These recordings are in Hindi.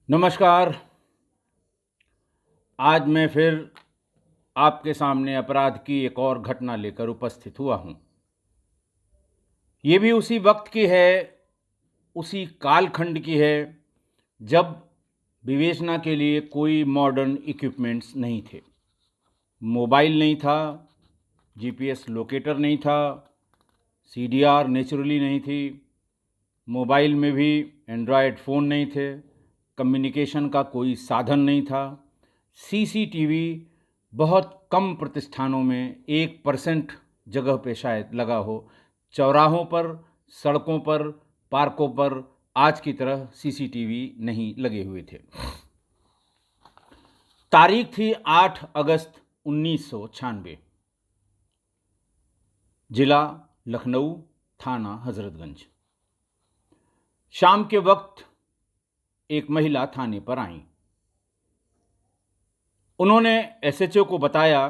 नमस्कार। आज मैं फिर आपके सामने अपराध की एक और घटना लेकर उपस्थित हुआ हूँ। ये भी उसी वक्त की है, उसी कालखंड की है, जब विवेचना के लिए कोई मॉडर्न इक्विपमेंट्स नहीं थे। मोबाइल नहीं था, जीपीएस लोकेटर नहीं था, सीडीआर नेचुरली नहीं थी, मोबाइल में भी एंड्रॉयड फ़ोन नहीं थे, कम्युनिकेशन का कोई साधन नहीं था, सीसीटीवी बहुत कम प्रतिष्ठानों में 1% जगह पे शायद लगा हो। चौराहों पर, सड़कों पर, पार्कों पर आज की तरह सीसीटीवी नहीं लगे हुए थे। तारीख थी 8 अगस्त 1996। जिला लखनऊ, थाना हजरतगंज। शाम के वक्त एक महिला थाने पर आई। उन्होंने एसएचओ को बताया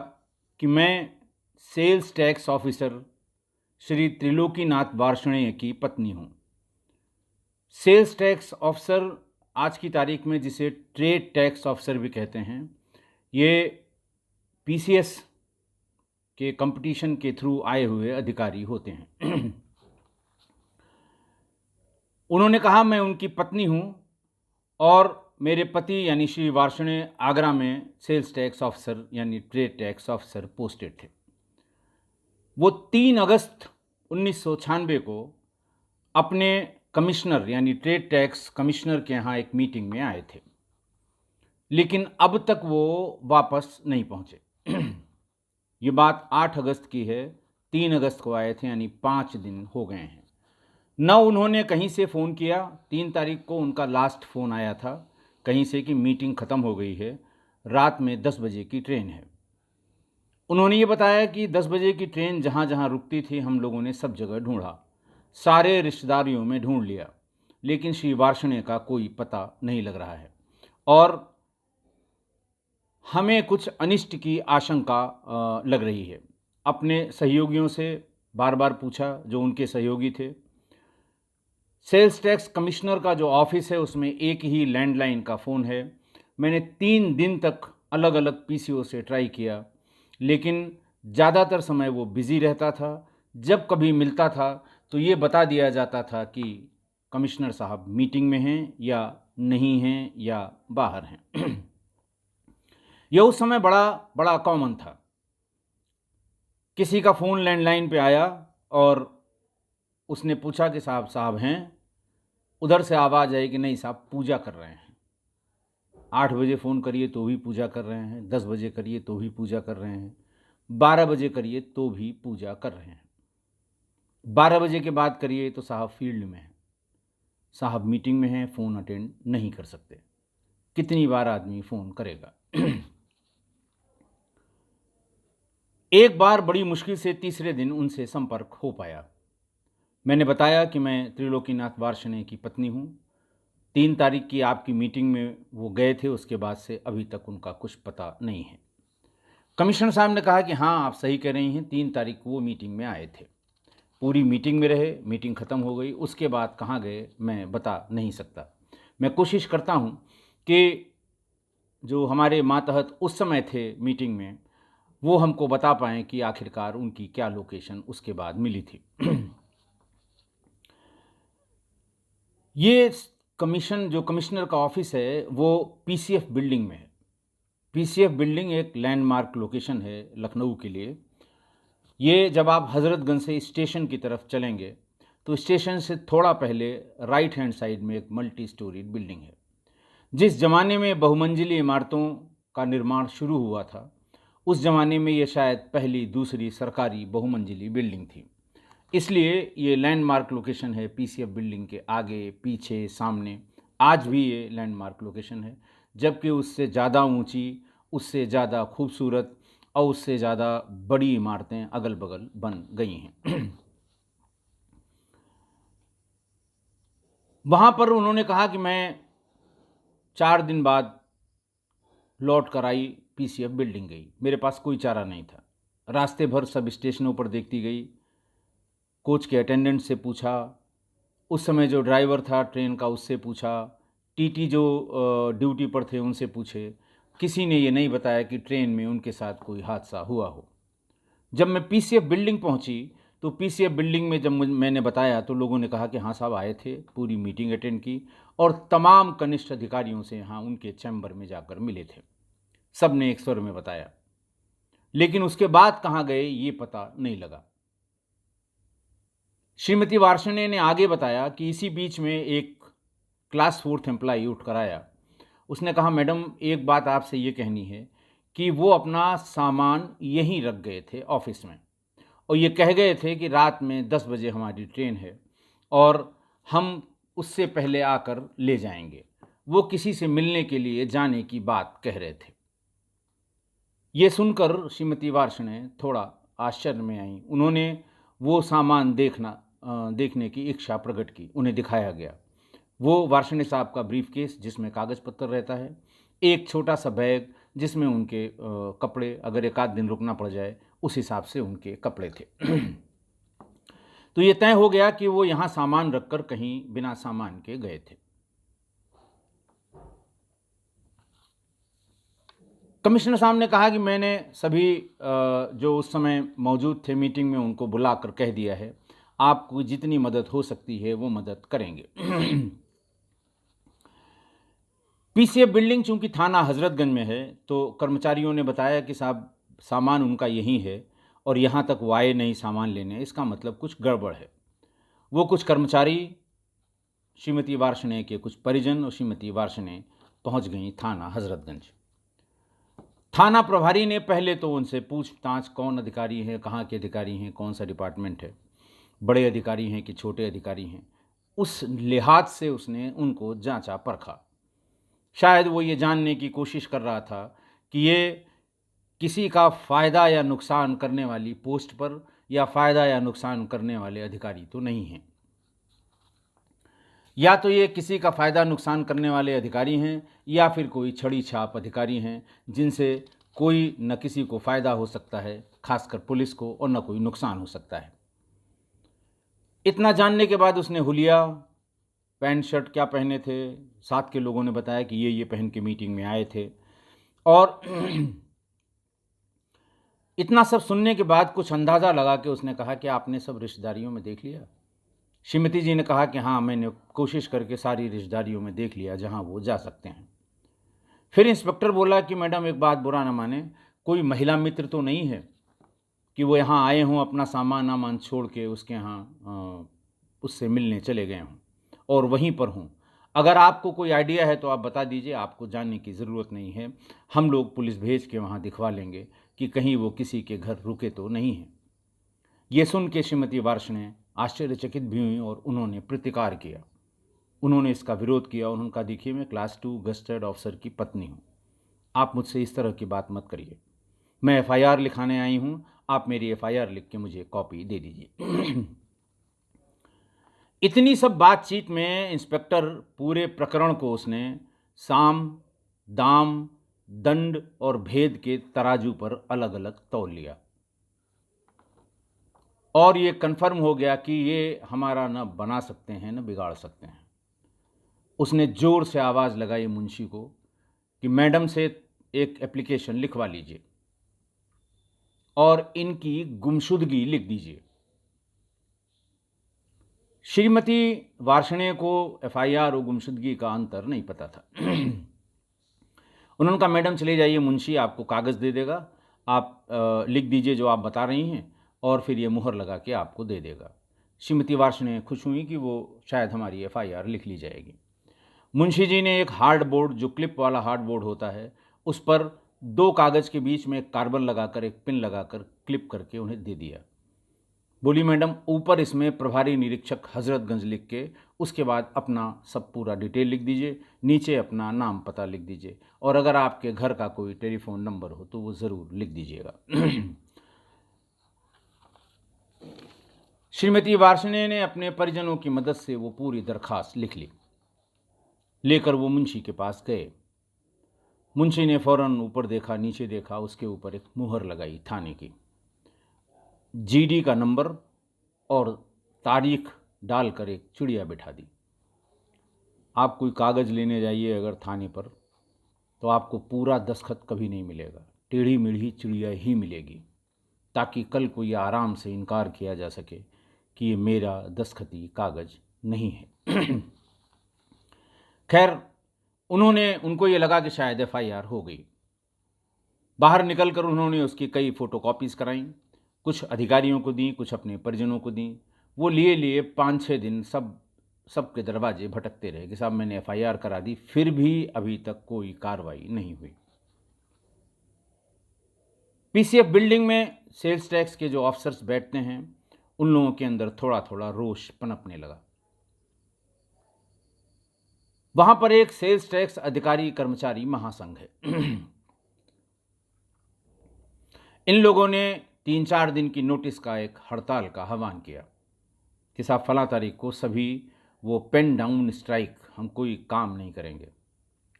कि मैं sales tax officer Shri Trilokinath Varshney की पत्नी हूँ। सेल्स टैक्स ऑफिसर आज की तारीख में जिसे ट्रेड टैक्स ऑफिसर भी कहते हैं, ये पीसीएस के कंपटीशन के थ्रू आए हुए अधिकारी होते हैं। उन्होंने कहा मैं उनकी पत्नी हूँ और मेरे पति यानी श्री वार्ष्णेय आगरा में सेल्स टैक्स ऑफिसर यानी ट्रेड टैक्स ऑफिसर पोस्टेड थे। वो 3 अगस्त 1996 को अपने कमिश्नर यानी ट्रेड टैक्स कमिश्नर के यहाँ एक मीटिंग में आए थे, लेकिन अब तक वो वापस नहीं पहुँचे। ये बात 8 अगस्त की है, 3 अगस्त को आए थे यानी 5 दिन हो गए हैं। न उन्होंने कहीं से फ़ोन किया। 3 तारीख को उनका लास्ट फ़ोन आया था कहीं से कि मीटिंग ख़त्म हो गई है, रात में 10 बजे की ट्रेन है। उन्होंने ये बताया कि 10 बजे की ट्रेन जहाँ जहाँ रुकती थी हम लोगों ने सब जगह ढूंढा, सारे रिश्तेदारियों में ढूंढ लिया, लेकिन श्री वार्ष्णेय का कोई पता नहीं लग रहा है और हमें कुछ अनिष्ट की आशंका लग रही है। अपने सहयोगियों से बार बार पूछा जो उनके सहयोगी थे। सेल्स टैक्स कमिश्नर का जो ऑफिस है उसमें एक ही लैंडलाइन का फ़ोन है। मैंने 3 दिन तक अलग अलग पीसीओ से ट्राई किया, लेकिन ज़्यादातर समय वो बिज़ी रहता था। जब कभी मिलता था तो ये बता दिया जाता था कि कमिश्नर साहब मीटिंग में हैं या नहीं हैं या बाहर हैं। यह उस समय बड़ा बड़ा कॉमन था। किसी का फ़ोन लैंडलाइन पे आया और उसने पूछा कि साहब साहब हैं, उधर से आवाज़ आई कि नहीं साहब पूजा कर रहे हैं। 8 बजे फ़ोन करिए तो भी पूजा कर रहे हैं, 10 बजे करिए तो भी पूजा कर रहे हैं, 12 बजे करिए तो भी पूजा कर रहे हैं। 12 बजे के बाद करिए तो साहब फील्ड में हैं, साहब मीटिंग में हैं, फ़ोन अटेंड नहीं कर सकते। कितनी बार आदमी फ़ोन करेगा। एक बार बड़ी मुश्किल से तीसरे दिन उनसे संपर्क हो पाया। मैंने बताया कि मैं त्रिलोकीनाथ वार्ष्णेय की पत्नी हूँ। 3 तारीख की आपकी मीटिंग में वो गए थे, उसके बाद से अभी तक उनका कुछ पता नहीं है। कमिश्नर साहब ने कहा कि हाँ आप सही कह रही हैं, 3 तारीख को वो मीटिंग में आए थे, पूरी मीटिंग में रहे, मीटिंग ख़त्म हो गई, उसके बाद कहाँ गए मैं बता नहीं सकता। मैं कोशिश करता हूँ कि जो हमारे मातहत उस समय थे मीटिंग में वो हमको बता पाएँ कि आखिरकार उनकी क्या लोकेशन उसके बाद मिली थी। ये जो कमिश्नर का ऑफिस है वो पीसीएफ बिल्डिंग में है। पीसीएफ बिल्डिंग एक लैंडमार्क लोकेशन है लखनऊ के लिए। ये जब आप हज़रतगंज से स्टेशन की तरफ चलेंगे तो स्टेशन से थोड़ा पहले राइट हैंड साइड में एक मल्टी स्टोरीड बिल्डिंग है। जिस ज़माने में बहुमंजिली इमारतों का निर्माण शुरू हुआ था उस ज़माने में ये शायद पहली दूसरी सरकारी बहुमंजिली बिल्डिंग थी, इसलिए ये लैंडमार्क लोकेशन है। पीसीएफ बिल्डिंग के आगे पीछे सामने आज भी ये लैंडमार्क लोकेशन है, जबकि उससे ज़्यादा ऊंची, उससे ज़्यादा खूबसूरत और उससे ज़्यादा बड़ी इमारतें अगल बगल बन गई हैं। वहाँ पर उन्होंने कहा कि मैं 4 दिन बाद लौट कर आई, पीसीएफ बिल्डिंग गई। मेरे पास कोई चारा नहीं था। रास्ते भर सब स्टेशनों पर देखती गई, कोच के अटेंडेंट से पूछा, उस समय जो ड्राइवर था ट्रेन का उससे पूछा, टीटी जो ड्यूटी पर थे उनसे पूछे, किसी ने ये नहीं बताया कि ट्रेन में उनके साथ कोई हादसा हुआ हो। जब मैं पीसीएफ बिल्डिंग पहुंची तो पीसीएफ बिल्डिंग में जब मैंने बताया तो लोगों ने कहा कि हाँ साहब आए थे, पूरी मीटिंग अटेंड की और तमाम कनिष्ठ अधिकारियों से यहाँ उनके चैम्बर में जाकर मिले थे। सब ने एक स्वर में बताया, लेकिन उसके बाद कहाँ गए ये पता नहीं लगा। श्रीमती वार्ष्णेय ने आगे बताया कि इसी बीच में एक क्लास 4th एम्प्लॉई उठ कर आया। उसने कहा, मैडम एक बात आपसे ये कहनी है कि वो अपना सामान यहीं रख गए थे ऑफिस में और ये कह गए थे कि रात में 10 बजे हमारी ट्रेन है और हम उससे पहले आकर ले जाएंगे। वो किसी से मिलने के लिए जाने की बात कह रहे थे। ये सुनकर श्रीमती वार्ष्णेय थोड़ा आश्चर्य में आई। उन्होंने वो सामान देखने की इच्छा प्रकट की। उन्हें दिखाया गया वो वार्ष्णेय साहब का ब्रीफकेस जिसमें कागज़ पत्तर रहता है, एक छोटा सा बैग जिसमें उनके कपड़े, अगर एक आध दिन रुकना पड़ जाए उस हिसाब से उनके कपड़े थे। तो ये तय हो गया कि वो यहाँ सामान रखकर कहीं बिना सामान के गए थे। कमिश्नर साहब ने कहा कि मैंने सभी जो उस समय मौजूद थे मीटिंग में उनको बुलाकर कह दिया है, आपको जितनी मदद हो सकती है वो मदद करेंगे। पीसीएफ बिल्डिंग चूंकि थाना हजरतगंज में है तो कर्मचारियों ने बताया कि साहब सामान उनका यही है और यहाँ तक वो आए नहीं सामान लेने, इसका मतलब कुछ गड़बड़ है। वो कुछ कर्मचारी, श्रीमती वार्ष्णेय के कुछ परिजन और श्रीमती वार्ष्णेय पहुँच गई थाना हजरतगंज। थाना प्रभारी ने पहले तो उनसे पूछताछ, कौन अधिकारी है, कहाँ के अधिकारी हैं, कौन सा डिपार्टमेंट है, बड़े अधिकारी हैं कि छोटे अधिकारी हैं, उस लिहाज से उसने उनको जांचा परखा। शायद वो ये जानने की कोशिश कर रहा था कि ये किसी का फ़ायदा या नुकसान करने वाली पोस्ट पर या फ़ायदा या नुकसान करने वाले अधिकारी तो नहीं हैं। या तो ये किसी का फ़ायदा नुकसान करने वाले अधिकारी हैं या फिर कोई छड़ी छाप अधिकारी हैं जिनसे कोई न किसी को फ़ायदा हो सकता है, खासकर पुलिस को, और न कोई नुकसान हो सकता है। इतना जानने के बाद उसने हुलिया, पैंट शर्ट क्या पहने थे, साथ के लोगों ने बताया कि ये पहन के मीटिंग में आए थे। और इतना सब सुनने के बाद कुछ अंदाज़ा लगा कि उसने कहा कि आपने सब रिश्तेदारियों में देख लिया। श्रीमती जी ने कहा कि हाँ, मैंने कोशिश करके सारी रिश्तेदारियों में देख लिया जहाँ वो जा सकते हैं। फिर इंस्पेक्टर बोला कि मैडम एक बात बुरा ना माने, कोई महिला मित्र तो नहीं है कि वो यहाँ आए हों, अपना सामान वामान छोड़ के उसके यहाँ उससे मिलने चले गए हों और वहीं पर हों। अगर आपको कोई आइडिया है तो आप बता दीजिए, आपको जानने की ज़रूरत नहीं है, हम लोग पुलिस भेज के वहाँ दिखवा लेंगे कि कहीं वो किसी के घर रुके तो नहीं हैं। ये सुन के श्रीमती वार्ष्णेय आश्चर्यचकित भी हुई और उन्होंने प्रतिकार किया। उन्होंने इसका विरोध किया। उन्होंने कहा, देखिए मैं क्लास 2 गस्टेड ऑफिसर की पत्नी हूँ, आप मुझसे इस तरह की बात मत करिए। मैं एफआईआर लिखाने आई हूँ, आप मेरी एफआईआर लिख के मुझे कॉपी दे दीजिए। इतनी सब बातचीत में इंस्पेक्टर पूरे प्रकरण को उसने साम, दाम, दंड और भेद के तराजू पर अलग अलग तौल लिया और ये कन्फर्म हो गया कि ये हमारा न बना सकते हैं न बिगाड़ सकते हैं। उसने ज़ोर से आवाज़ लगाई मुंशी को कि मैडम से एक एप्लीकेशन लिखवा लीजिए और इनकी गुमशुदगी लिख दीजिए। श्रीमती वार्ष्णेय को एफआईआर और गुमशुदगी का अंतर नहीं पता था। उन्होंने कहा, मैडम चले जाइए, मुंशी आपको कागज़ दे देगा, आप लिख दीजिए जो आप बता रही हैं और फिर ये मुहर लगा के आपको दे देगा। श्रीमती वार्ष्णेय खुश हुई कि वो शायद हमारी एफआईआर लिख ली जाएगी। मुंशी जी ने एक हार्ड बोर्ड, जो क्लिप वाला हार्ड बोर्ड होता है, उस पर 2 कागज़ के बीच में एक कार्बन लगाकर, एक पिन लगाकर क्लिप करके उन्हें दे दिया। बोली, मैडम ऊपर इसमें प्रभारी निरीक्षक हजरतगंज लिख के उसके बाद अपना सब पूरा डिटेल लिख दीजिए, नीचे अपना नाम पता लिख दीजिए और अगर आपके घर का कोई टेलीफोन नंबर हो तो वो ज़रूर लिख दीजिएगा। श्रीमती वार्ष्णेय ने अपने परिजनों की मदद से वो पूरी दरखास्त लिख ली। लेकर वो मुंशी के पास गए। मुंशी ने फ़ौरन ऊपर देखा, नीचे देखा, उसके ऊपर एक मुहर लगाई थाने की, जीडी का नंबर और तारीख डालकर एक चिड़िया बिठा दी। आप कोई कागज़ लेने जाइए अगर थाने पर, तो आपको पूरा दस्तखत कभी नहीं मिलेगा, टेढ़ी मेढ़ी चिड़िया ही मिलेगी, ताकि कल को ये आराम से इनकार किया जा सके कि ये मेरा दस्तखती कागज़ नहीं है। खैर, उनको ये लगा कि शायद एफआईआर हो गई। बाहर निकलकर उन्होंने उसकी कई फ़ोटोकॉपीज़ कराईं, कुछ अधिकारियों को दी, कुछ अपने परिजनों को दी। वो लिए 5-6 दिन सबके दरवाजे भटकते रहे कि साहब मैंने एफआईआर करा दी, फिर भी अभी तक कोई कार्रवाई नहीं हुई। पीसीएफ बिल्डिंग में सेल्स टैक्स के जो ऑफिसर्स बैठते हैं, उन लोगों के अंदर थोड़ा-थोड़ा रोष पनपने लगा। वहाँ पर एक सेल्स टैक्स अधिकारी कर्मचारी महासंघ है। इन लोगों ने 3-4 दिन की नोटिस का एक हड़ताल का आह्वान किया कि साहब फलां तारीख को सभी वो पेन डाउन स्ट्राइक, हम कोई काम नहीं करेंगे,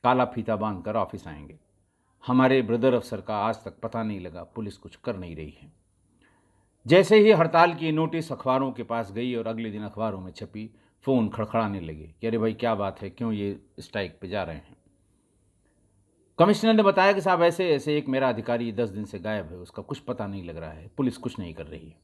काला फीता बांधकर ऑफिस आएंगे। हमारे ब्रदर अफसर का आज तक पता नहीं लगा, पुलिस कुछ कर नहीं रही है। जैसे ही हड़ताल की नोटिस अखबारों के पास गई और अगले दिन अखबारों में छपी, फ़ोन खड़खड़ाने लगे कि अरे भाई क्या बात है, क्यों ये स्ट्राइक पे जा रहे हैं। कमिश्नर ने बताया कि साहब ऐसे ऐसे एक मेरा अधिकारी 10 दिन से गायब है, उसका कुछ पता नहीं लग रहा है, पुलिस कुछ नहीं कर रही है।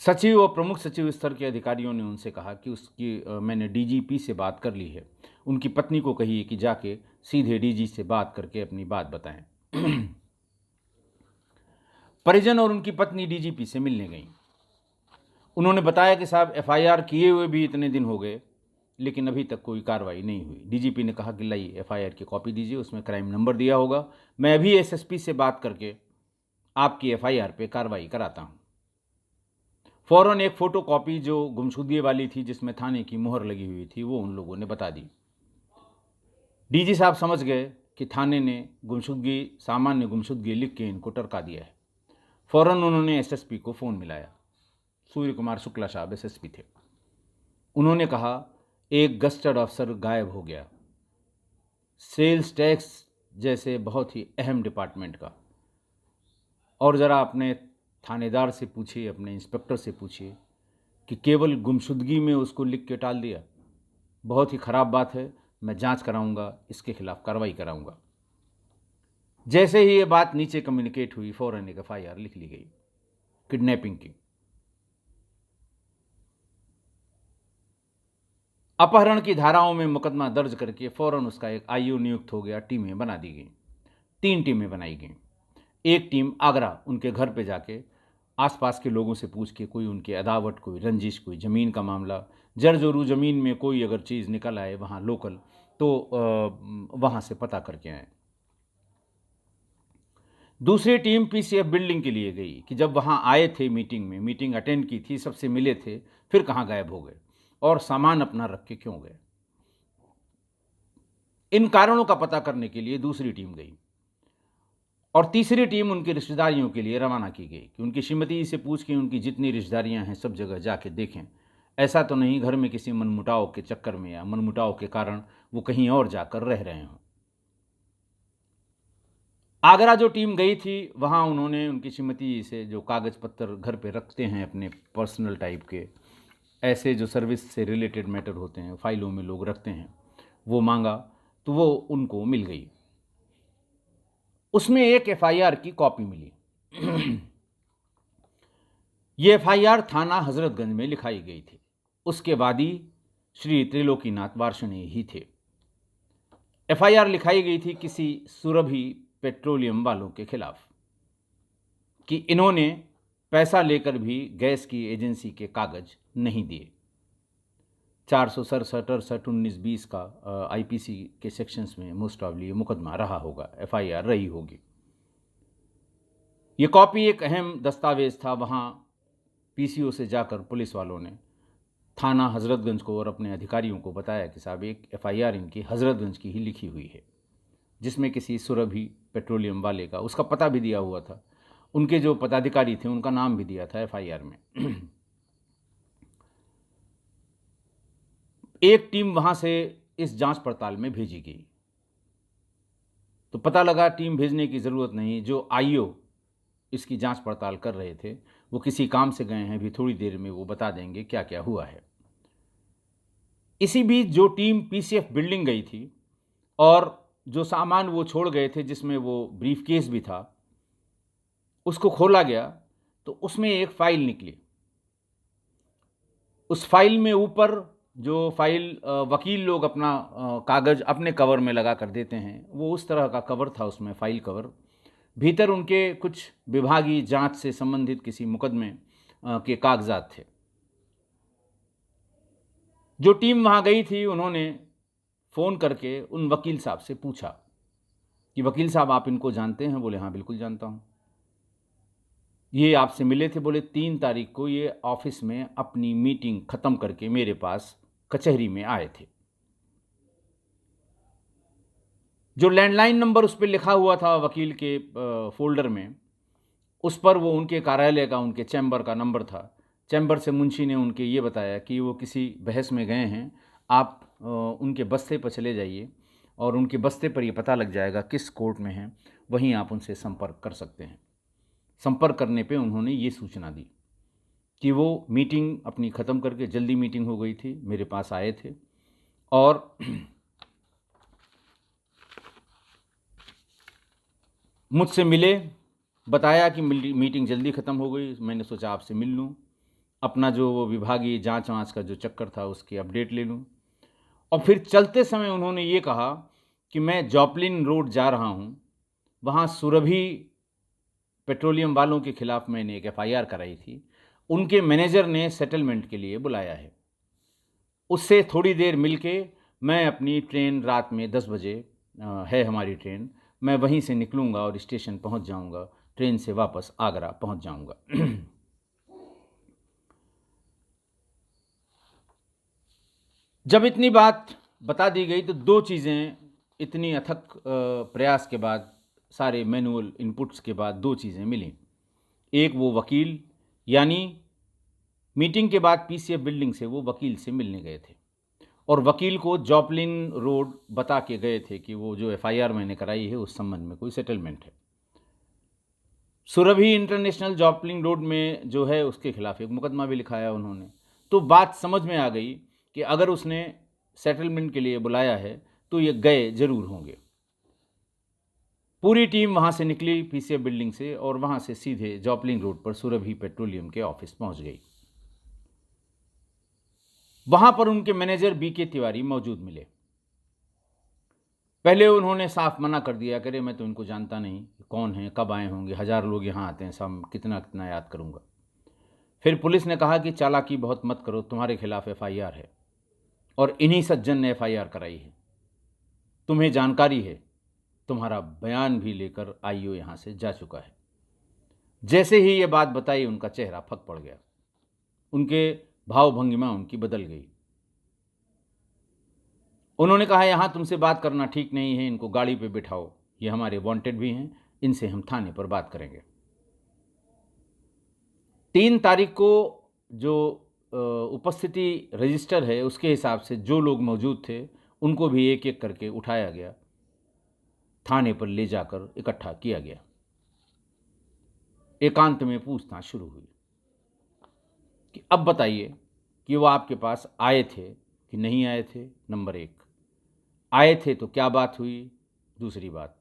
सचिव और प्रमुख सचिव स्तर के अधिकारियों ने उनसे कहा कि मैंने डीजीपी से बात कर ली है, उनकी पत्नी को कहिए कि जाके सीधे डीजी से बात करके अपनी बात बताएं। परिजन और उनकी पत्नी डीजीपी से मिलने गईं। उन्होंने बताया कि साहब एफआईआर किए हुए भी इतने दिन हो गए, लेकिन अभी तक कोई कार्रवाई नहीं हुई। डीजीपी ने कहा कि लाइए एफआईआर की कॉपी दीजिए, उसमें क्राइम नंबर दिया होगा, मैं अभी एसएसपी से बात करके आपकी एफआईआर पे कार्रवाई कराता हूँ। फ़ौरन एक फ़ोटो कॉपी जो गुमशुदगी वाली थी, जिसमें थाने की मुहर लगी हुई थी, वो उन लोगों ने बता दी। डीजी साहब समझ गए कि थाने ने सामान्य गुमशुदगी लिख के इनको टरका दिया है। फ़ौरन उन्होंने एसएसपी को फ़ोन मिलाया। सूर्य कुमार शुक्ला साहब एसएसपी थे। उन्होंने कहा एक गस्टेड अफसर गायब हो गया, सेल्स टैक्स जैसे बहुत ही अहम डिपार्टमेंट का, और ज़रा अपने थानेदार से पूछिए, अपने इंस्पेक्टर से पूछिए कि केवल गुमशुदगी में उसको लिख के टाल दिया, बहुत ही ख़राब बात है, मैं जांच कराऊंगा, इसके खिलाफ कार्रवाई कराऊंगा। जैसे ही ये बात नीचे कम्युनिकेट हुई, फ़ौरन एक एफआईआर लिख ली गई किडनैपिंग की। अपहरण की धाराओं में मुकदमा दर्ज करके फ़ौरन उसका एक आईओ नियुक्त हो गया, टीमें बना दी गई। 3 टीमें बनाई गईं। एक टीम आगरा उनके घर पे जाके आसपास के लोगों से पूछ के कोई उनकी अदावत, कोई रंजिश, कोई ज़मीन का मामला, जर-जोरू ज़मीन में कोई अगर चीज़ निकल आए वहाँ लोकल, तो वहाँ से पता करके आएँ। दूसरी टीम पीसीएफ बिल्डिंग के लिए गई कि जब वहाँ आए थे मीटिंग अटेंड की थी, सबसे मिले थे, फिर कहाँ गायब हो गए और सामान अपना रख के क्यों गए। इन कारणों का पता करने के लिए दूसरी टीम गई और तीसरी टीम उनकी रिश्तेदारियों के लिए रवाना की गई कि उनकी श्रीमती से पूछ के उनकी जितनी रिश्तेदारियां हैं सब जगह जाके देखें, ऐसा तो नहीं घर में किसी मनमुटाव के चक्कर में या मनमुटाव के कारण वो कहीं और जाकर रह रहे हों। आगरा जो टीम गई थी वहाँ उन्होंने उनकी श्रीमती से जो कागज़ पत्तर घर पे रखते हैं अपने पर्सनल टाइप के, ऐसे जो सर्विस से रिलेटेड मैटर होते हैं, फाइलों में लोग रखते हैं, वो मांगा तो वो उनको मिल गई। उसमें एक एफआईआर की कॉपी मिली। ये एफआईआर थाना हजरतगंज में लिखाई गई थी। उसके वादी श्री त्रिलोकीनाथ वार्ष्णेय ही थे। एफआईआर लिखाई गई थी किसी सुरभि पेट्रोलियम वालों के खिलाफ कि इन्होंने पैसा लेकर भी गैस की एजेंसी के कागज नहीं दिए। 467, 68, 19, 20 का आईपीसी के सेक्शंस में मोस्ट ऑफली ये मुकदमा रहा होगा, एफआईआर रही होगी। ये कॉपी एक अहम दस्तावेज था। वहाँ पीसीओ से जाकर पुलिस वालों ने थाना हजरतगंज को और अपने अधिकारियों को बताया कि साहब एक एफआईआर इनकी हजरतगंज की ही लिखी हुई है, जिसमें किसी सुरभि पेट्रोलियम वाले का, उसका पता भी दिया हुआ था, उनके जो पदाधिकारी थे उनका नाम भी दिया था एफआईआर में। एक टीम वहाँ से इस जांच पड़ताल में भेजी गई तो पता लगा टीम भेजने की ज़रूरत नहीं, जो आईओ इसकी जांच पड़ताल कर रहे थे वो किसी काम से गए हैं, भी थोड़ी देर में वो बता देंगे क्या क्या हुआ है। इसी बीच जो टीम पीसीएफ बिल्डिंग गई थी और जो सामान वो छोड़ गए थे जिसमें वो ब्रीफकेस भी था, उसको खोला गया तो उसमें एक फाइल निकली। उस फाइल में ऊपर जो फाइल वकील लोग अपना कागज़ अपने कवर में लगा कर देते हैं, वो उस तरह का कवर था उसमें, फाइल कवर। भीतर उनके कुछ विभागीय जांच से संबंधित किसी मुकदमे के कागजात थे। जो टीम वहाँ गई थी उन्होंने फ़ोन करके उन वकील साहब से पूछा कि वकील साहब आप इनको जानते हैं? बोले हाँ बिल्कुल जानता हूँ। ये आपसे मिले थे? बोले 3 तारीख को ये ऑफिस में अपनी मीटिंग ख़त्म करके मेरे पास कचहरी में आए थे। जो लैंडलाइन नंबर उस पे लिखा हुआ था वकील के फ़ोल्डर में, उस पर वो उनके कार्यालय का, उनके चैम्बर का नंबर था। चैम्बर से मुंशी ने उनके ये बताया कि वो किसी बहस में गए हैं, आप उनके बस्ते पर चले जाइए और उनके बस्ते पर ये पता लग जाएगा किस कोर्ट में हैं, वहीं आप उनसे संपर्क कर सकते हैं। संपर्क करने पे उन्होंने ये सूचना दी कि वो मीटिंग अपनी ख़त्म करके, जल्दी मीटिंग हो गई थी, मेरे पास आए थे और मुझसे मिले, बताया कि मीटिंग जल्दी ख़त्म हो गई, मैंने सोचा आपसे मिल लूँ, अपना जो वो विभागीय जाँच-वाँच का जो चक्कर था उसकी अपडेट ले लूँ। और फिर चलते समय उन्होंने ये कहा कि मैं जॉपलिन रोड जा रहा हूँ, वहाँ सुरभि पेट्रोलियम वालों के खिलाफ मैंने एक एफआईआर कराई थी, उनके मैनेजर ने सेटलमेंट के लिए बुलाया है। उससे थोड़ी देर मिल के मैं अपनी ट्रेन रात में 10 बजे है हमारी ट्रेन, मैं वहीं से निकलूँगा और स्टेशन पहुँच जाऊँगा, ट्रेन से वापस आगरा पहुँच जाऊँगा। जब इतनी बात बता दी गई तो 2 चीज़ें, इतनी अथक प्रयास के बाद, सारे मैनुअल इनपुट्स के बाद 2 चीज़ें मिलीं। एक वो वकील, यानी मीटिंग के बाद पीसीएफ बिल्डिंग से वो वकील से मिलने गए थे और वकील को जॉपलिन रोड बता के गए थे कि वो जो एफआईआर मैंने कराई है उस संबंध में कोई सेटलमेंट है। सुरभि इंटरनेशनल जॉपलिन रोड में जो है उसके खिलाफ एक मुकदमा भी लिखाया उन्होंने। तो बात समझ में आ गई कि अगर उसने सेटलमेंट के लिए बुलाया है तो ये गए ज़रूर होंगे। पूरी टीम वहाँ से निकली पीसीएफ बिल्डिंग से और वहाँ से सीधे जॉपलिन रोड पर सुरभि पेट्रोलियम के ऑफिस पहुँच गई। वहाँ पर उनके मैनेजर बीके तिवारी मौजूद मिले। पहले उन्होंने साफ मना कर दिया, कह रहे मैं तो इनको जानता नहीं, कौन हैं, कब आए होंगे, 1000 लोग यहाँ आते हैं, सब कितना कितना याद करूँगा। फिर पुलिस ने कहा कि चालाकी बहुत मत करो, तुम्हारे खिलाफ एफआईआर है और इन्हीं सज्जन ने एफआईआर कराई है, तुम्हें जानकारी है, तुम्हारा बयान भी लेकर आईओ यहाँ से जा चुका है। जैसे ही ये बात बताई उनका चेहरा फक पड़ गया, उनके भाव भंगिमा उनकी बदल गई। उन्होंने कहा यहाँ तुमसे बात करना ठीक नहीं है, इनको गाड़ी पे बिठाओ, ये हमारे वांटेड भी हैं, इनसे हम थाने पर बात करेंगे। 3 तारीख को जो उपस्थिति रजिस्टर है उसके हिसाब से जो लोग मौजूद थे उनको भी एक एक करके उठाया गया, थाने पर ले जाकर इकट्ठा किया गया। एकांत में पूछताछ शुरू हुई कि अब बताइए कि वो आपके पास आए थे कि नहीं आए थे, नंबर 1। आए थे तो क्या बात हुई, दूसरी बात।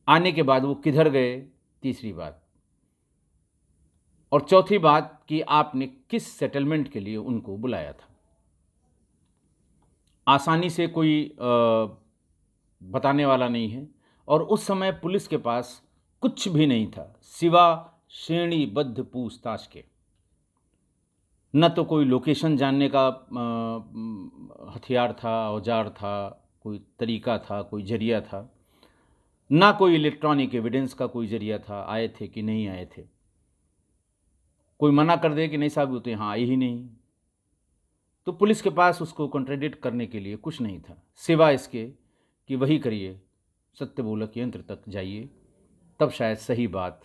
आने के बाद वो किधर गए, तीसरी बात। और चौथी बात कि आपने किस सेटलमेंट के लिए उनको बुलाया था। आसानी से कोई बताने वाला नहीं है और उस समय पुलिस के पास कुछ भी नहीं था सिवा श्रेणीबद्ध पूछताछ के। न तो कोई लोकेशन जानने का हथियार था, औजार था, कोई तरीका था, कोई जरिया था, ना कोई इलेक्ट्रॉनिक एविडेंस का कोई जरिया था, आए थे कि नहीं आए थे। कोई मना कर दे कि नहीं साहब वो तो यहाँ आए ही नहीं, तो पुलिस के पास उसको कॉन्ट्रडिक्ट करने के लिए कुछ नहीं था सिवा इसके कि वही करिए, सत्यबोलक यंत्र तक जाइए, तब शायद सही बात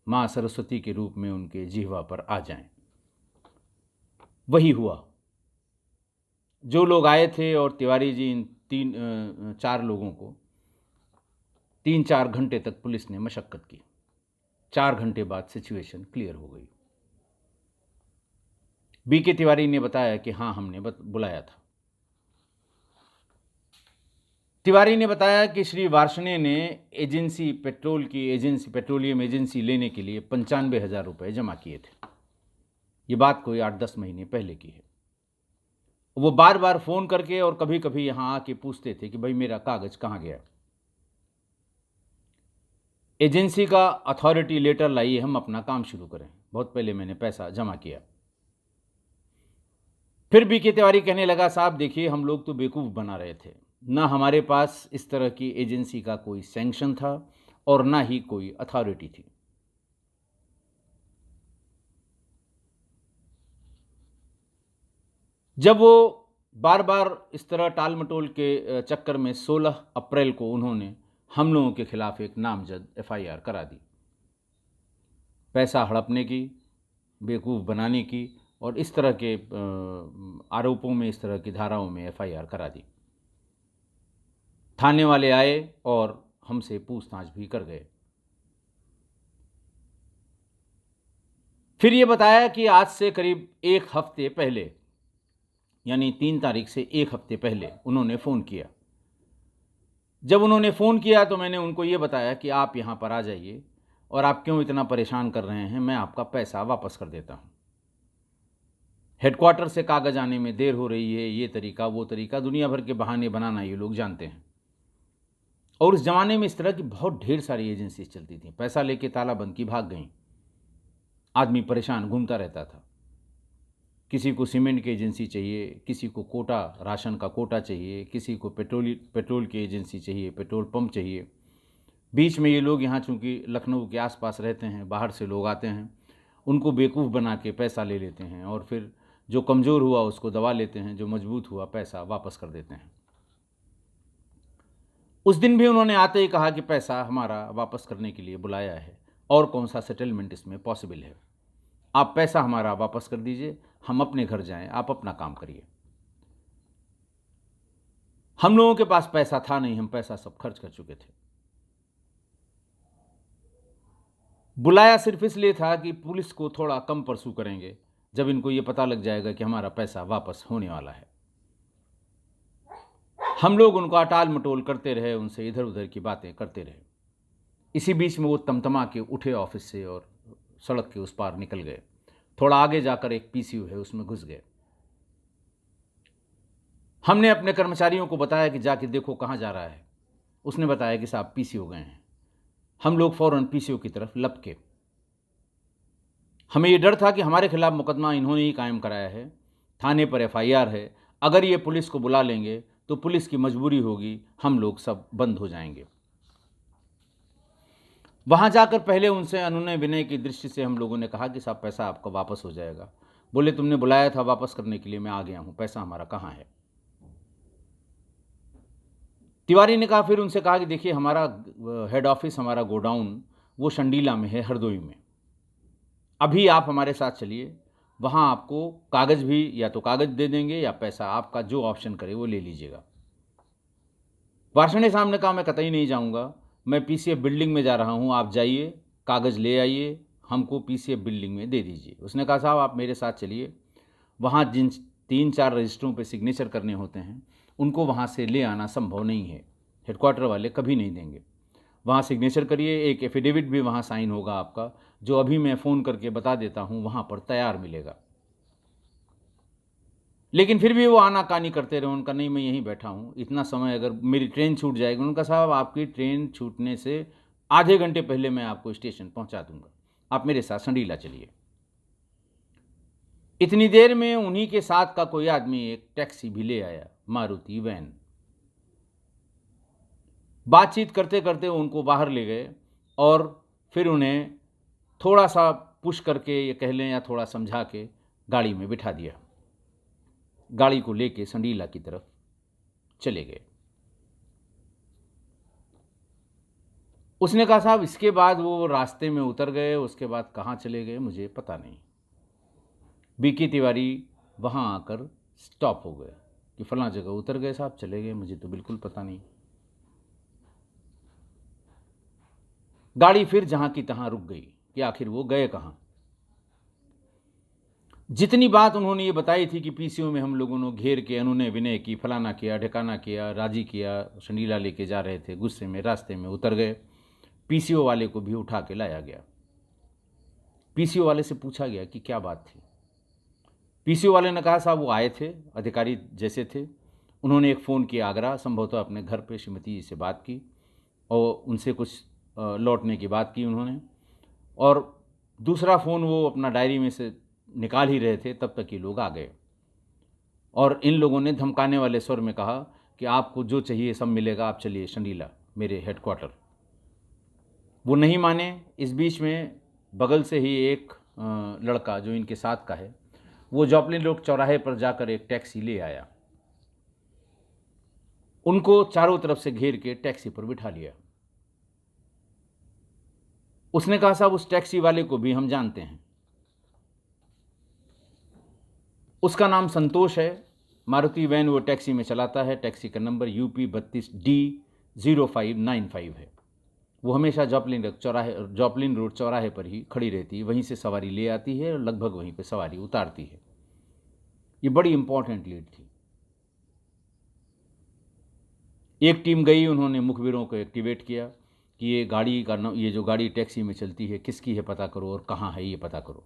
माँ सरस्वती के रूप में उनके जिह्वा पर आ जाए। वही हुआ। जो लोग आए थे और तिवारी जी इन 4 लोगों को 3-4 घंटे तक पुलिस ने मशक्कत की। 4 घंटे बाद सिचुएशन क्लियर हो गई। बीके तिवारी ने बताया कि हाँ हमने बुलाया था। तिवारी ने बताया कि श्री वार्ष्णेय ने पेट्रोलियम एजेंसी लेने के लिए 95,000 रुपये जमा किए थे। ये बात कोई 8-10 महीने पहले की है। वो बार बार फ़ोन करके और कभी कभी यहाँ आके पूछते थे कि भाई मेरा कागज़ कहाँ गया। एजेंसी का अथॉरिटी लेटर लाइए, हम अपना काम शुरू करें। बहुत पहले मैंने पैसा जमा किया। फिर बीके तिवारी कहने लगा, साहब देखिए हम लोग तो बेवकूफ़ बना रहे थे, ना हमारे पास इस तरह की एजेंसी का कोई सैंक्शन था और ना ही कोई अथॉरिटी थी। जब वो बार बार इस तरह टाल मटोल के चक्कर में 16 अप्रैल को उन्होंने हम लोगों के खिलाफ एक नामजद FIR करा दी, पैसा हड़पने की, बेवकूफ़ बनाने की और इस तरह के आरोपों में, इस तरह की धाराओं में FIR करा दी। थाने वाले आए और हमसे पूछताछ भी कर गए। फिर ये बताया कि आज से करीब 1 हफ्ते पहले, यानी 3 तारीख से 1 हफ्ते पहले उन्होंने फ़ोन किया। जब उन्होंने फ़ोन किया तो मैंने उनको ये बताया कि आप यहाँ पर आ जाइए और आप क्यों इतना परेशान कर रहे हैं, मैं आपका पैसा वापस कर देता हूँ। हेडक्वार्टर से कागज़ आने में देर हो रही है, ये तरीका वो तरीका, दुनिया भर के बहाने बनाना ये लोग जानते हैं। और उस ज़माने में इस तरह की बहुत ढेर सारी एजेंसीज चलती थी। पैसा लेके तालाबंद की भाग गईं, आदमी परेशान घूमता रहता था। किसी को सीमेंट की एजेंसी चाहिए, किसी को कोटा, राशन का कोटा चाहिए, किसी को पेट्रोल की एजेंसी चाहिए, पेट्रोल पंप चाहिए। बीच में ये लोग यहाँ चूँकि लखनऊ के आसपास रहते हैं, बाहर से लोग आते हैं, उनको बेवकूफ़ बना के पैसा ले लेते हैं और फिर जो कमज़ोर हुआ उसको दबा लेते हैं, जो मजबूत हुआ पैसा वापस कर देते हैं। उस दिन भी उन्होंने आते ही कहा कि पैसा हमारा वापस करने के लिए बुलाया है और कौन सा सेटलमेंट इसमें पॉसिबल है, आप पैसा हमारा वापस कर दीजिए, हम अपने घर जाएं, आप अपना काम करिए। हम लोगों के पास पैसा था नहीं, हम पैसा सब खर्च कर चुके थे। बुलाया सिर्फ इसलिए था कि पुलिस को थोड़ा कम परसू करेंगे जब इनको ये पता लग जाएगा कि हमारा पैसा वापस होने वाला है। हम लोग उनका टाल मटोल करते रहे, उनसे इधर उधर की बातें करते रहे। इसी बीच में वो तमतमा के उठे ऑफिस से और सड़क के उस पार निकल गए। थोड़ा आगे जाकर एक PCU है, उसमें घुस गए। हमने अपने कर्मचारियों को बताया कि जाके देखो कहाँ जा रहा है। उसने बताया कि साहब PCO गए हैं। हम लोग फ़ौरन PCO की तरफ लपके। हमें ये डर था कि हमारे खिलाफ मुकदमा इन्होंने ही कायम कराया है, थाने पर FIR है, अगर ये पुलिस को बुला लेंगे तो पुलिस की मजबूरी होगी, हम लोग सब बंद हो जाएंगे। वहाँ जाकर पहले उनसे अनुनय विनय की दृष्टि से हम लोगों ने कहा कि साहब पैसा आपका वापस हो जाएगा। बोले तुमने बुलाया था वापस करने के लिए, मैं आ गया हूँ, पैसा हमारा कहाँ है। तिवारी ने कहा, फिर उनसे कहा कि देखिए हमारा हेड ऑफिस, हमारा गोडाउन वो शंडीला में है, हरदोई में। अभी आप हमारे साथ चलिए, वहाँ आपको कागज़ भी, या तो कागज़ दे देंगे या पैसा, आपका जो ऑप्शन करे वो ले लीजिएगा। वार्ष्णेय साहब ने कहा मैं कतई नहीं जाऊँगा, मैं PCF बिल्डिंग में जा रहा हूँ, आप जाइए, कागज़ ले आइए, हमको PCF बिल्डिंग में दे दीजिए। उसने कहा साहब आप मेरे साथ चलिए, वहाँ जिन 3-4 रजिस्टरों पे सिग्नेचर करने होते हैं उनको वहाँ से ले आना संभव नहीं है, हेडक्वार्टर वाले कभी नहीं देंगे। वहाँ सिग्नेचर करिए, एक एफिडेविट भी वहाँ साइन होगा आपका, जो अभी मैं फ़ोन करके बता देता हूँ वहाँ पर तैयार मिलेगा। लेकिन फिर भी वो आनाकानी करते रहे। उनका नहीं मैं यहीं बैठा हूँ, इतना समय अगर मेरी ट्रेन छूट जाएगी। उनका साहब आपकी ट्रेन छूटने से आधे घंटे पहले मैं आपको स्टेशन पहुँचा दूँगा, आप मेरे साथ संडीला चलिए। इतनी देर में उन्हीं के साथ का कोई आदमी एक टैक्सी भी ले आया, मारुति वैन। बातचीत करते करते उनको बाहर ले गए और फिर उन्हें थोड़ा सा पुश करके, ये कह लें या थोड़ा समझा के, गाड़ी में बिठा दिया। गाड़ी को लेके संडीला की तरफ चले गए। उसने कहा साहब इसके बाद वो रास्ते में उतर गए, उसके बाद कहाँ चले गए मुझे पता नहीं। बीके तिवारी वहाँ आकर स्टॉप हो गए कि फलां जगह उतर गए साहब, चले गए, मुझे तो बिल्कुल पता नहीं। गाड़ी फिर जहाँ की तहाँ रुक गई कि आखिर वो गए कहाँ। जितनी बात उन्होंने ये बताई थी कि पीसीओ में हम लोगों ने घेर के अनुनय विनय की, फलाना किया, ठिकाना किया, राजी किया, शंडीला लेके जा रहे थे, गुस्से में रास्ते में उतर गए। पीसीओ वाले को भी उठा के लाया गया। पीसीओ वाले से पूछा गया कि क्या बात थी। पीसीओ वाले ने कहा साहब वो आए थे, अधिकारी जैसे थे, उन्होंने एक फ़ोन किया आगरा, संभवतः अपने घर पे श्रीमती जी से बात की और उनसे कुछ लौटने की बात की उन्होंने, और दूसरा फ़ोन वो अपना डायरी में से निकाल ही रहे थे, तब तक ये लोग आ गए और इन लोगों ने धमकाने वाले स्वर में कहा कि आपको जो चाहिए सब मिलेगा, आप चलिए शंडीला मेरे हेडक्वार्टर। वो नहीं माने। इस बीच में बगल से ही एक लड़का जो इनके साथ का है, वो जॉपलिन रोड चौराहे पर जाकर एक टैक्सी ले आया, उनको चारों तरफ से घेर के टैक्सी पर बिठा लिया। उसने कहा साहब उस टैक्सी वाले को भी हम जानते हैं, उसका नाम संतोष है, मारुति वैन वो टैक्सी में चलाता है, टैक्सी का नंबर UP 32D0595 है। वो हमेशा जॉपलिन रोड चौराहे पर ही खड़ी रहती है, वहीं से सवारी ले आती है और लगभग वहीं पे सवारी उतारती है। ये बड़ी इंपॉर्टेंट लीड थी। एक टीम गई, उन्होंने मुखबिरों को एक्टिवेट किया कि ये जो गाड़ी टैक्सी में चलती है किसकी है पता करो और कहाँ है ये पता करो।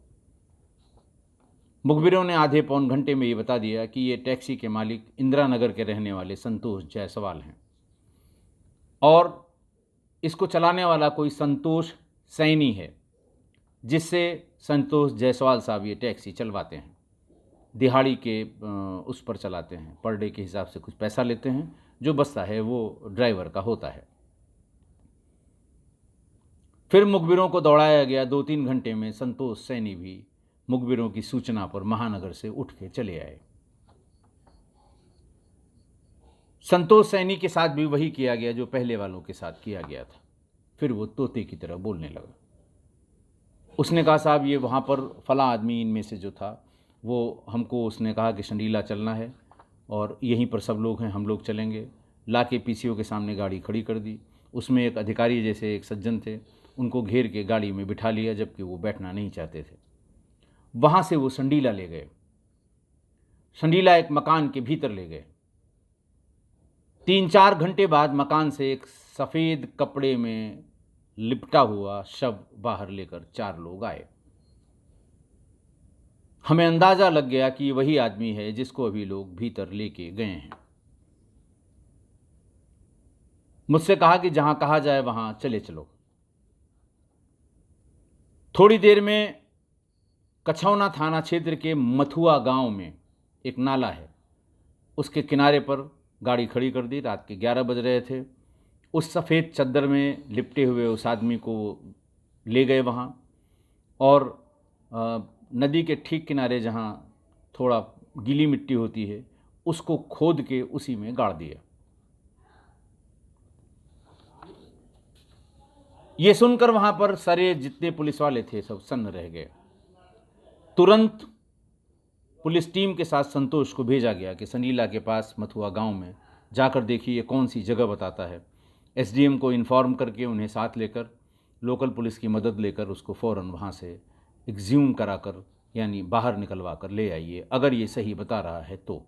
मुखबिरों ने आधे पौन घंटे में ये बता दिया कि ये टैक्सी के मालिक इंदिरा नगर के रहने वाले संतोष जायसवाल हैं और इसको चलाने वाला कोई संतोष सैनी है, जिससे संतोष जायसवाल साहब ये टैक्सी चलवाते हैं, दिहाड़ी के उस पर चलाते हैं, पर डे के हिसाब से कुछ पैसा लेते हैं, जो बचता है वो ड्राइवर का होता है। फिर मुखबिरों को दौड़ाया गया। 2-3 घंटे में संतोष सैनी भी मुखबिरों की सूचना पर महानगर से उठ के चले आए। संतोष सैनी के साथ भी वही किया गया जो पहले वालों के साथ किया गया था। फिर वो तोते की तरह बोलने लगा। उसने कहा साहब ये वहाँ पर फला आदमी इनमें से जो था वो हमको उसने कहा कि शंडीला चलना है और यहीं पर सब लोग हैं, हम लोग चलेंगे। ला के पीसीओ के सामने गाड़ी खड़ी कर दी। उसमें एक अधिकारी जैसे एक सज्जन थे, उनको घेर के गाड़ी में बिठा लिया, जबकि वो बैठना नहीं चाहते थे। वहाँ से वो शंडीला ले गए। शंडीला एक मकान के भीतर ले गए। 3-4 घंटे बाद मकान से एक सफ़ेद कपड़े में लिपटा हुआ शव बाहर लेकर 4 लोग आए। हमें अंदाज़ा लग गया कि वही आदमी है जिसको अभी लोग भीतर लेके गए हैं। मुझसे कहा कि जहाँ कहा जाए वहाँ चले चलो। थोड़ी देर में कछौना थाना क्षेत्र के मथुआ गांव में एक नाला है, उसके किनारे पर गाड़ी खड़ी कर दी। रात के 11 बज रहे थे। उस सफ़ेद चद्दर में लिपटे हुए उस आदमी को ले गए वहाँ और नदी के ठीक किनारे जहाँ थोड़ा गीली मिट्टी होती है उसको खोद के उसी में गाड़ दिया। ये सुनकर वहाँ पर सारे जितने पुलिस वाले थे सब सन्न रह गए। तुरंत पुलिस टीम के साथ संतोष को भेजा गया कि शंडीला के पास मथुआ गांव में जाकर देखिए कौन सी जगह बताता है। SDM को इन्फॉर्म करके उन्हें साथ लेकर लोकल पुलिस की मदद लेकर उसको फ़ौरन वहाँ से एक्ज्यूम कराकर यानी बाहर निकलवा कर ले आइए, अगर ये सही बता रहा है तो।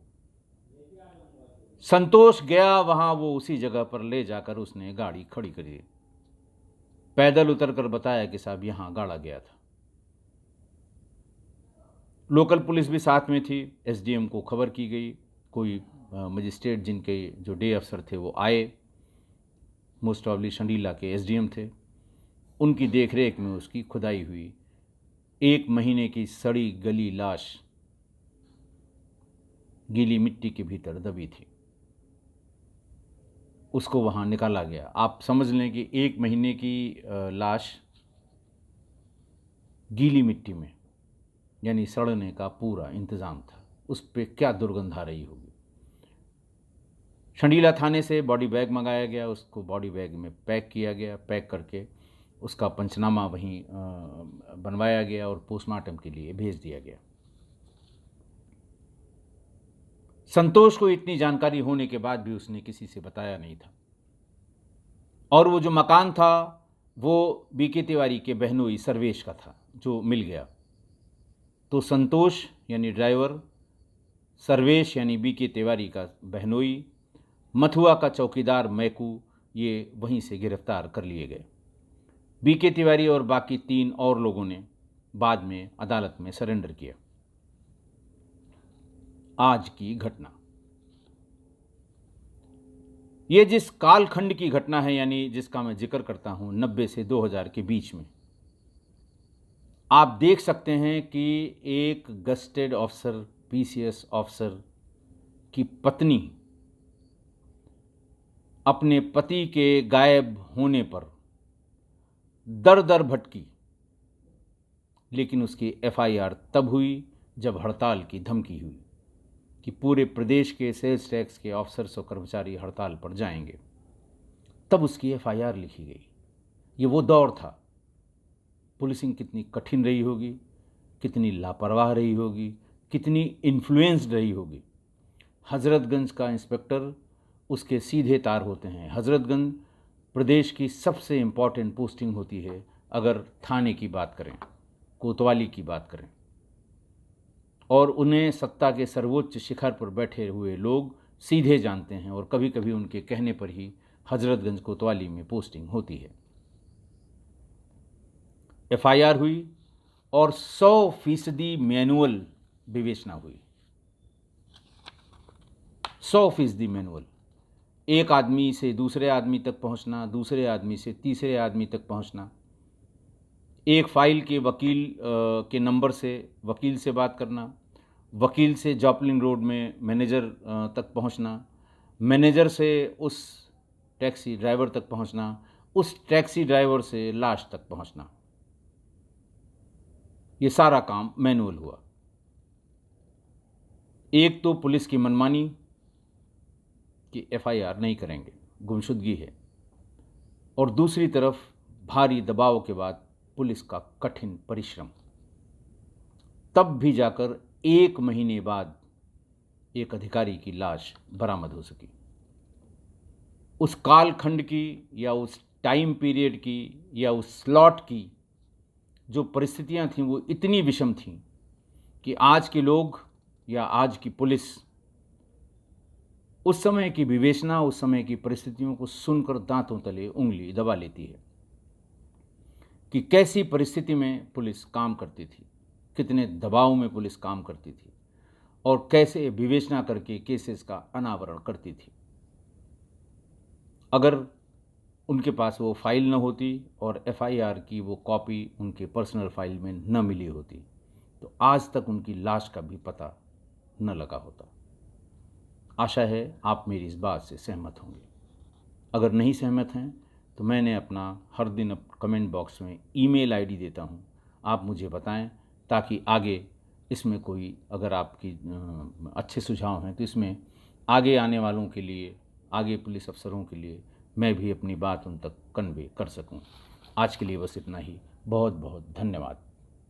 संतोष गया वहाँ, वो उसी जगह पर ले जाकर उसने गाड़ी खड़ी करी। पैदल उतरकर बताया कि साहब यहाँ गाड़ा गया था। लोकल पुलिस भी साथ में थी। SDM को खबर की गई। कोई मजिस्ट्रेट जिनके जो डे अफसर थे वो आए, मोस्ट ऑफली शंडीला के SDM थे। उनकी देखरेख में उसकी खुदाई हुई। 1 महीने की सड़ी गली लाश गीली मिट्टी के भीतर दबी थी। उसको वहाँ निकाला गया। आप समझ लें कि 1 महीने की लाश गीली मिट्टी में, यानी सड़ने का पूरा इंतज़ाम था। उस पर क्या दुर्गंध आ रही होगी। शंडीला थाने से बॉडी बैग मंगाया गया, उसको बॉडी बैग में पैक किया गया। पैक करके उसका पंचनामा वहीं बनवाया गया और पोस्टमार्टम के लिए भेज दिया गया। संतोष को इतनी जानकारी होने के बाद भी उसने किसी से बताया नहीं था। और वो जो मकान था वो BK तिवारी के बहनोई सर्वेश का था जो मिल गया। तो संतोष यानी ड्राइवर, सर्वेश यानी बीके तिवारी का बहनोई, मथुआ का चौकीदार मैकू, ये वहीं से गिरफ्तार कर लिए गए। बीके तिवारी और बाकी 3 और लोगों ने बाद में अदालत में सरेंडर किया। आज की घटना, ये जिस कालखंड की घटना है, यानी जिसका मैं जिक्र करता हूं 90 से 2000 के बीच में, आप देख सकते हैं कि एक गस्टेड ऑफिसर, पीसीएस ऑफिसर की पत्नी अपने पति के गायब होने पर दर दर भटकी, लेकिन उसकी एफआईआर तब हुई जब हड़ताल की धमकी हुई कि पूरे प्रदेश के सेल्स टैक्स के ऑफिसर्स और कर्मचारी हड़ताल पर जाएंगे। तब उसकी एफआईआर लिखी गई। ये वो दौर था। पुलिसिंग कितनी कठिन रही होगी, कितनी लापरवाह रही होगी, कितनी इन्फ्लुएंस्ड रही होगी। हज़रतगंज का इंस्पेक्टर, उसके सीधे तार होते हैं। हज़रतगंज प्रदेश की सबसे इम्पॉर्टेंट पोस्टिंग होती है अगर थाने की बात करें, कोतवाली की बात करें, और उन्हें सत्ता के सर्वोच्च शिखर पर बैठे हुए लोग सीधे जानते हैं और कभी कभी उनके कहने पर ही हज़रतगंज कोतवाली में पोस्टिंग होती है। एफआईआर हुई और 100% मैनुअल विवेचना हुई। 100% मैनुअल। एक आदमी से दूसरे आदमी तक पहुंचना, दूसरे आदमी से तीसरे आदमी तक पहुंचना, एक फाइल के वकील के नंबर से वकील से बात करना, वकील से जॉपलिन रोड में मैनेजर तक पहुंचना, मैनेजर से उस टैक्सी ड्राइवर तक पहुंचना, उस टैक्सी ड्राइवर से लाश तक पहुंचना। ये सारा काम मैनुअल हुआ। एक तो पुलिस की मनमानी कि एफआईआर नहीं करेंगे, गुमशुदगी है, और दूसरी तरफ भारी दबाव के बाद पुलिस का कठिन परिश्रम। तब भी जाकर 1 महीने बाद एक अधिकारी की लाश बरामद हो सकी। उस कालखंड की या उस टाइम पीरियड की या उस स्लॉट की जो परिस्थितियां थीं वो इतनी विषम थीं कि आज के लोग या आज की पुलिस उस समय की विवेचना, उस समय की परिस्थितियों को सुनकर दांतों तले उंगली दबा लेती है कि कैसी परिस्थिति में पुलिस काम करती थी, कितने दबाव में पुलिस काम करती थी और कैसे विवेचना करके केसेस का अनावरण करती थी। अगर उनके पास वो फाइल न होती और एफआईआर की वो कॉपी उनके पर्सनल फाइल में न मिली होती तो आज तक उनकी लाश का भी पता न लगा होता। आशा है आप मेरी इस बात से सहमत होंगे। अगर नहीं सहमत हैं तो मैंने अपना हर दिन कमेंट बॉक्स में ईमेल आईडी देता हूं, आप मुझे बताएं ताकि आगे इसमें कोई अगर आपकी अच्छे सुझाव हैं तो इसमें आगे आने वालों के लिए, आगे पुलिस अफसरों के लिए मैं भी अपनी बात उन तक कन्वे कर सकूं। आज के लिए बस इतना ही। बहुत बहुत धन्यवाद।